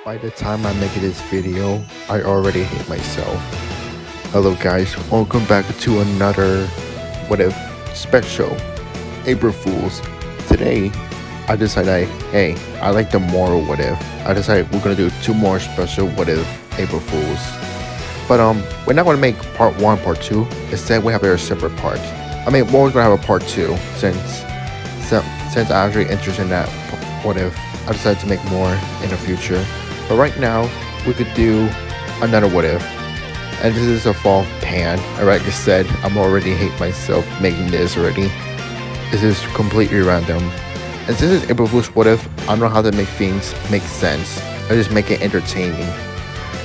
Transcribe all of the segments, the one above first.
By the time I'm making this video, I already hate myself. Hello guys, welcome back to another What If special, April Fools. Today, I decided, hey, I like the moral What If. I decided we're gonna do two more special What If April Fools. But we're not gonna make part one, part two. Instead, we have their separate parts. I mean, we're always gonna have a part two since I'm actually interested in that What If. I decided to make more in the future. But right now, we could do another What If. And this is a fall pan. Like I said, I'm already hate myself making this already. This is completely random. And since it's April Fool's What If, I don't know how to make things make sense. I just make it entertaining.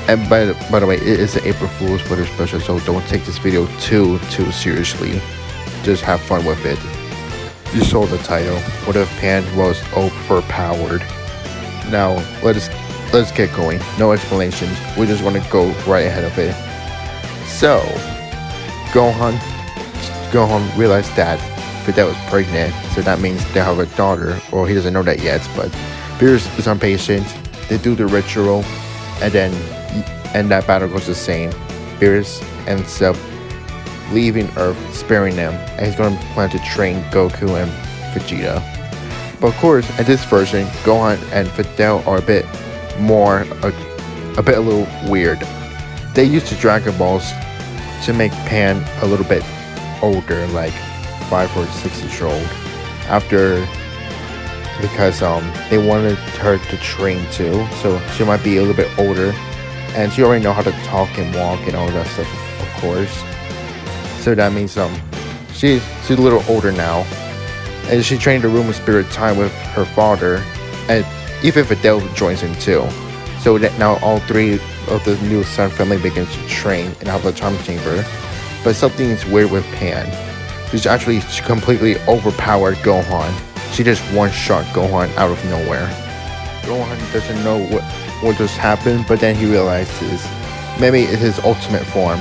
And by the way, it is an April Fool's What If special, so don't take this video too seriously. Just have fun with it. You saw the title. What If Pan was overpowered? Now, let's get going. No explanations. We just want to go right ahead of it. So, Gohan realized that Videl was pregnant, so that means they have a daughter. Well, he doesn't know that yet, but Beerus is impatient. They do the ritual, and that battle goes the same. Beerus ends up leaving Earth, sparing them, and he's going to plan to train Goku and Vegeta. But of course, in this version, Gohan and Videl are a little weird. They used the Dragon Balls to make Pan a little bit older, like 5 or 6 years old. Because they wanted her to train too, so she might be a little bit older, and she already know how to talk and walk and all that stuff, of course. So that means she's a little older now, and she trained the room of spirit time with her father, and even Videl joins in too. So that now all three of the new Sun family begins to train and have the time chamber. But something is weird with Pan. She completely overpowered Gohan. She just one-shot Gohan out of nowhere. Gohan doesn't know what just happened, but then he realizes maybe it's his ultimate form.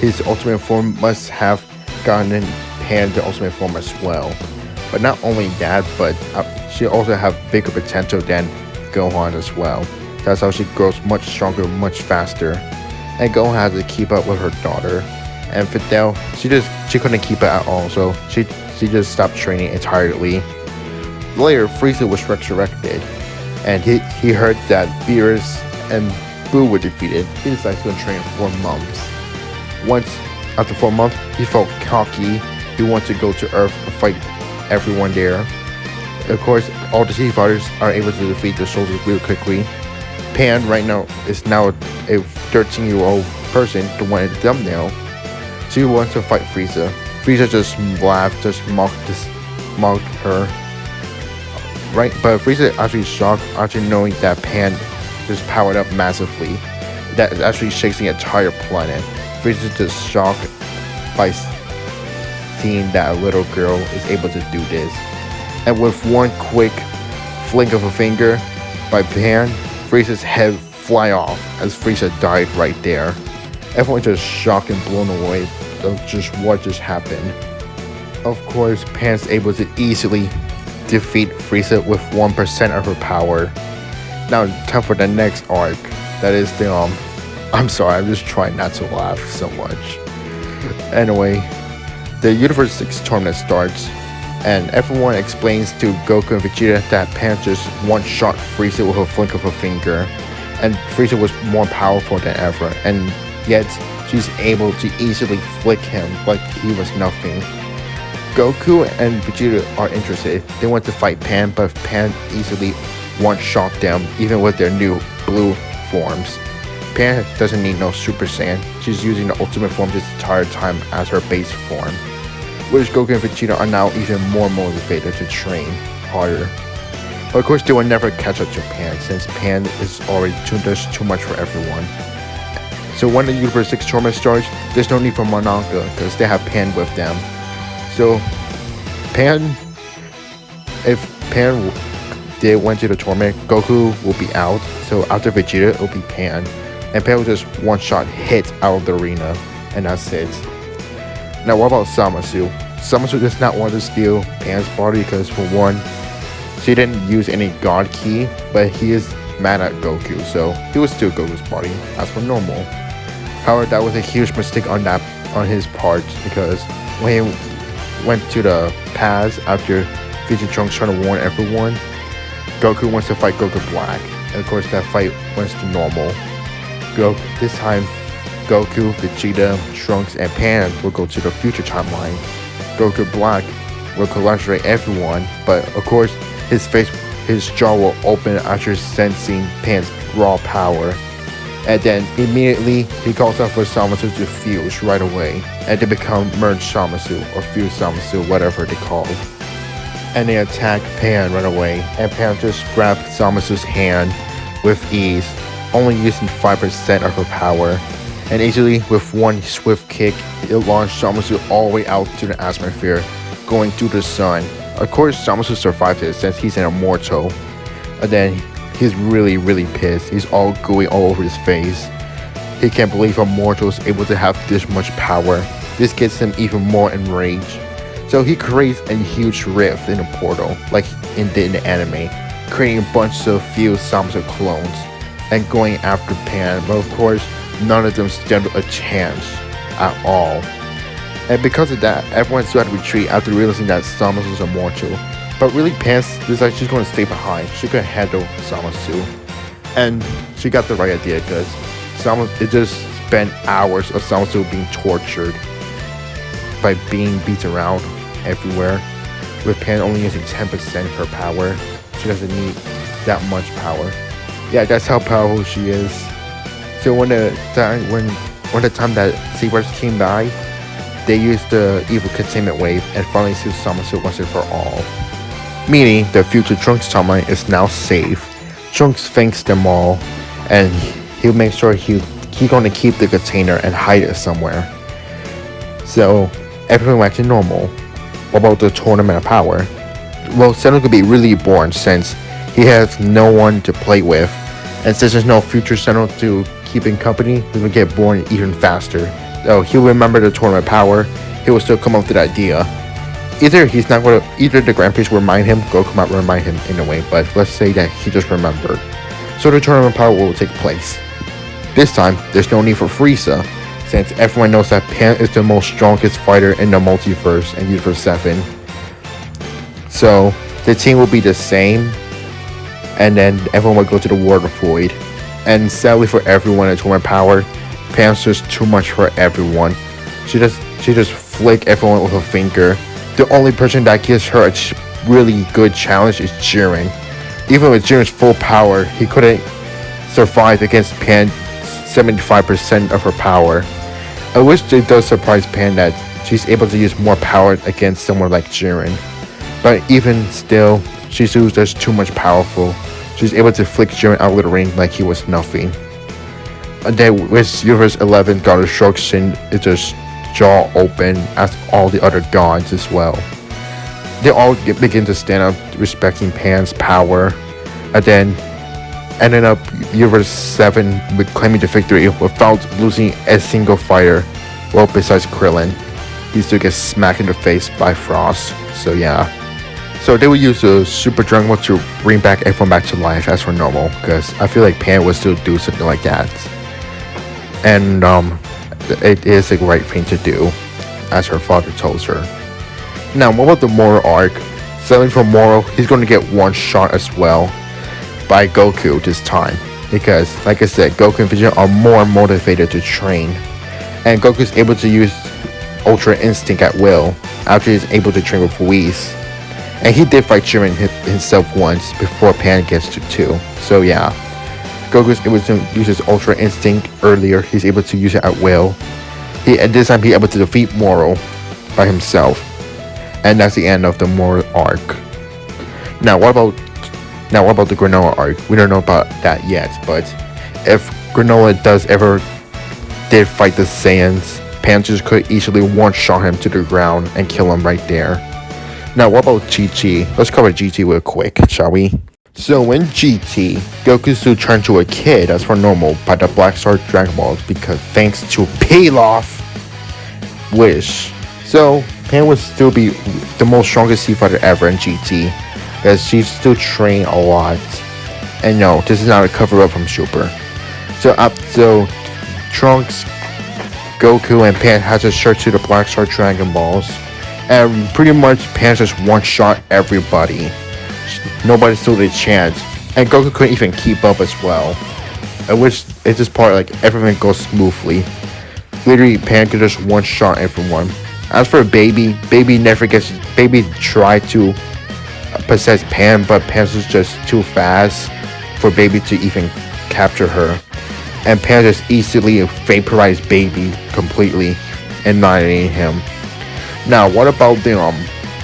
His ultimate form must have gotten Pan the ultimate form as well. But not only that, but she also have bigger potential than Gohan as well. That's how she grows much stronger, much faster. And Gohan has to keep up with her daughter. And Videl, she couldn't keep it at all, so she just stopped training entirely. Later, Frieza was resurrected, and he heard that Beerus and Boo were defeated. He decided to train for 4 months. After 4 months, he felt cocky. He wanted to go to Earth and fight everyone there. Of course, all the Sea Fighters are able to defeat the soldiers real quickly. Pan right now is a 13-year-old person, the one at the thumbnail. She wants to fight Frieza. Frieza just laughed, just mocked her. Right, but Frieza actually shocked, knowing that Pan just powered up massively. That actually shakes the entire planet. Frieza just shocked by seeing that a little girl is able to do this. And with one quick flick of a finger by Pan, Frieza's head fly off as Frieza died right there. Everyone just shocked and blown away of just what just happened. Of course, Pan's able to easily defeat Frieza with 1% of her power. Now, time for the next arc. That is the I'm sorry, I'm just trying not to laugh so much. Anyway, the Universe 6 tournament starts, and everyone explains to Goku and Vegeta that Pan just one-shot Frieza with a flick of a finger, and Frieza was more powerful than ever, and yet she's able to easily flick him like he was nothing. Goku and Vegeta are interested. They want to fight Pan, but Pan easily one-shot them, even with their new blue forms. Pan doesn't need no Super Saiyan. She's using the ultimate form this entire time as her base form, which Goku and Vegeta are now even more motivated to train harder. But of course, they will never catch up to Pan, since Pan is already too much for everyone. So when the Universe 6 tournament starts, there's no need for Monanka, because they have Pan with them. So if Pan went to the tournament, Goku will be out. So after Vegeta, it will be Pan. And Pan will just one-shot hit out of the arena, and that's it. Now what about Zamasu? Zamasu does not want to steal Pan's body because, for one, she didn't use any God Ki, but he is mad at Goku, so he was still Goku's party as for normal. However, that was a huge mistake on his part, because when he went to the past after Future Trunks trying to warn everyone, Goku wants to fight Goku Black, and of course that fight went to normal. This time, Goku, Vegeta, Trunks, and Pan will go to the future timeline. Goku Black will congratulate everyone, but of course his jaw will open after sensing Pan's raw power. And then immediately he calls out for Zamasu to fuse right away, and they become merged Zamasu or fused Zamasu, whatever they call. And they attack Pan right away, and Pan just grabs Zamasu's hand with ease, only using 5% of her power. And easily, with one swift kick, it launched Zamasu all the way out to the atmosphere, going through the sun. Of course, Zamasu survived it since he's an immortal. And then he's really pissed. He's all gooey all over his face. He can't believe a mortal is able to have this much power. This gets him even more enraged. So he creates a huge rift in the portal, like in the anime, creating a bunch of few Zamasu clones and going after Pan. But of course, none of them stand a chance at all. And because of that, everyone still had to retreat after realizing that Zamasu was immortal. But really, Pan decided she's going to stay behind. She couldn't handle Zamasu. And she got the right idea, because it just spent hours of Zamasu being tortured by being beat around everywhere. With Pan only using 10% of her power, she doesn't need that much power. Yeah, that's how powerful she is. So when the time that Seaverse came by, they used the evil containment wave and finally sealed Zamasu once and for all. Meaning the future Trunks timeline is now safe. Trunks thanks them all, and he'll make sure he's gonna keep the container and hide it somewhere. So everything back to normal. What about the Tournament of Power? Well, Senna could be really boring since he has no one to play with, and since there's no future Senna to keep in company, he will get bored even faster. So he'll remember the Tournament of Power. He will still come up with the idea. Either the Grand Priest will remind him, Goku might remind him in a way, but let's say that he just remembered. So the Tournament of Power will take place. This time, there's no need for Frieza, since everyone knows that Pan is the most strongest fighter in the multiverse and Universe 7. So the team will be the same, and then everyone will go to the World of Void. And sadly for everyone in Tournament of Power, Pan's just too much for everyone. She just flick everyone with a finger. The only person that gives her a really good challenge is Jiren. Even with Jiren's full power, he couldn't survive against Pan 75% of her power. I wish it does surprise Pan that she's able to use more power against someone like Jiren. But even still, she's just too much powerful. She's able to flick Jiren out of the ring like he was nothing. And then with Universe 11, God of Destruction is just jaw open as all the other gods as well. They all begin to stand up respecting Pan's power, and then ended up Universe 7 with claiming the victory without losing a single fighter. Well, besides Krillin, he still gets smacked in the face by Frost. So yeah. So they will use the Super Dragon Ball to bring everyone back to life as for normal, because I feel like Pan would still do something like that. And it is the right thing to do, as her father tells her. Now, what about the Moro arc? Sadly for Moro, he's going to get one shot as well by Goku this time, because like I said, Goku and Vegeta are more motivated to train, and Goku's able to use Ultra Instinct at will after he's able to train with Whis. And he did fight Jiren himself once before Pan gets to 2. So yeah, Goku's able to use his Ultra Instinct earlier. He's able to use it at will. And this time he's able to defeat Moro by himself. And that's the end of the Moro arc. Now what about the Granola arc? We don't know about that yet, but if Granola did fight the Saiyans, Pan just could easily one-shot him to the ground and kill him right there. Now what about GT? Let's cover GT real quick, shall we? So in GT, Goku still turned to a kid as for normal by the Black Star Dragon Balls, because thanks to Pilaf wish. So Pan would still be the most strongest Sea Fighter ever in GT, as she's still trained a lot. And no, this is not a cover up from Super. So Trunks, Goku, and Pan has to search to the Black Star Dragon Balls, and pretty much Pan just one-shot everybody. Nobody stood a chance, and Goku couldn't even keep up as well. Which it's just part like everything goes smoothly. Literally, Pan could just one-shot everyone. As for Baby tried to possess Pan, but Pan was just too fast for Baby to even capture her. And Pan just easily vaporized Baby completely, annihilating him. Now, what about the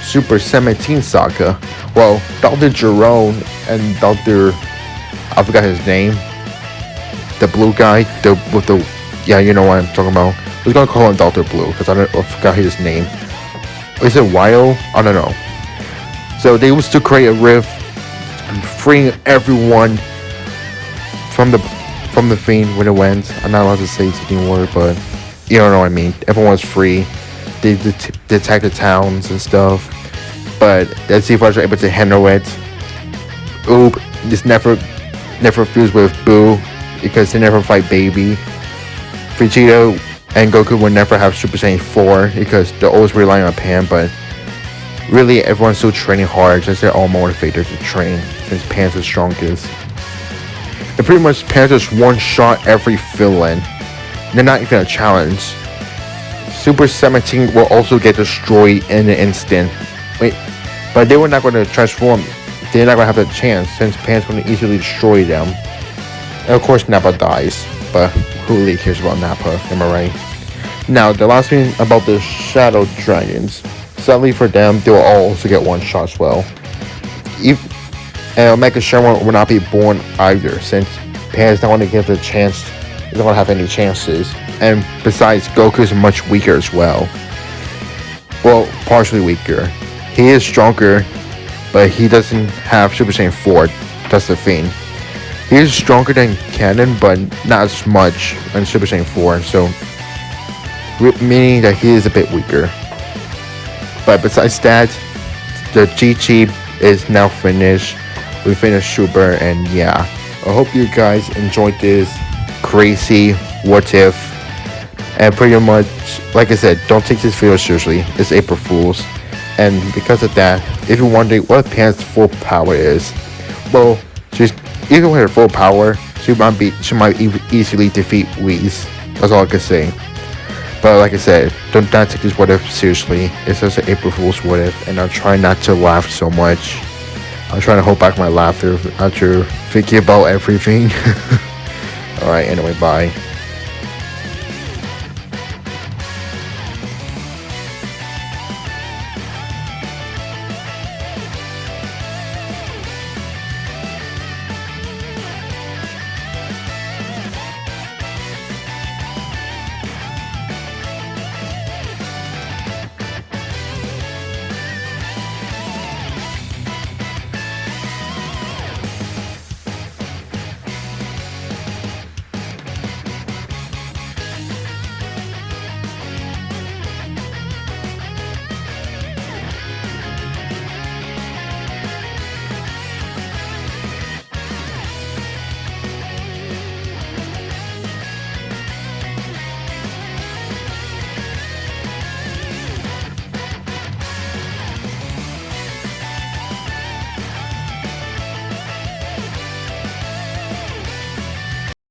Super 17 saga? Well, Dr. Jerome and I forgot his name, the blue guy, yeah, you know what I'm talking about. I was gonna call him Dr. Blue because I forgot his name. Is it Wyo? I don't know. So they used to create a rift, freeing everyone from the Fiend when it went. I'm not allowed to say it's anymore, but you don't know what I mean. Everyone's free. They attack the towns and stuff, but the Z Fighters are able to handle it. Oob just never fused with Boo because they never fight Baby. Vegeta and Goku would never have Super Saiyan 4 because they're always relying on Pan, but really everyone's still training hard since they're all motivated to train since Pan's the strongest. And pretty much Pan just one-shot every villain. They're not even a challenge. Super 17 will also get destroyed in an instant. Wait, but they were not going to transform. They're not going to have the chance since Pan's going to easily destroy them. And of course Nappa dies, but who really cares about Nappa, am I right? Now, the last thing about the Shadow Dragons. Sadly for them, they will all also get one shot as well. And Omega Shenron will not be born either, since Pan is not going to give the chance. He's not going to have any chances. And besides, Goku is much weaker as well. Well, partially weaker. He is stronger, but he doesn't have Super Saiyan 4. That's the thing. He is stronger than Canon, but not as much in Super Saiyan 4. So, meaning that he is a bit weaker. But besides that, the GG is now finished. We finished Super, and yeah. I hope you guys enjoyed this crazy what if. And pretty much, like I said, don't take this video seriously. It's April Fool's. And because of that, if you're wondering what Pan's full power is, well, even with her full power, she might easily defeat Whis. That's all I can say. But like I said, don't not take this what if seriously. It's just an April Fool's what if, and I'll try not to laugh so much. I'm trying to hold back my laughter after thinking about everything. Alright, anyway, bye.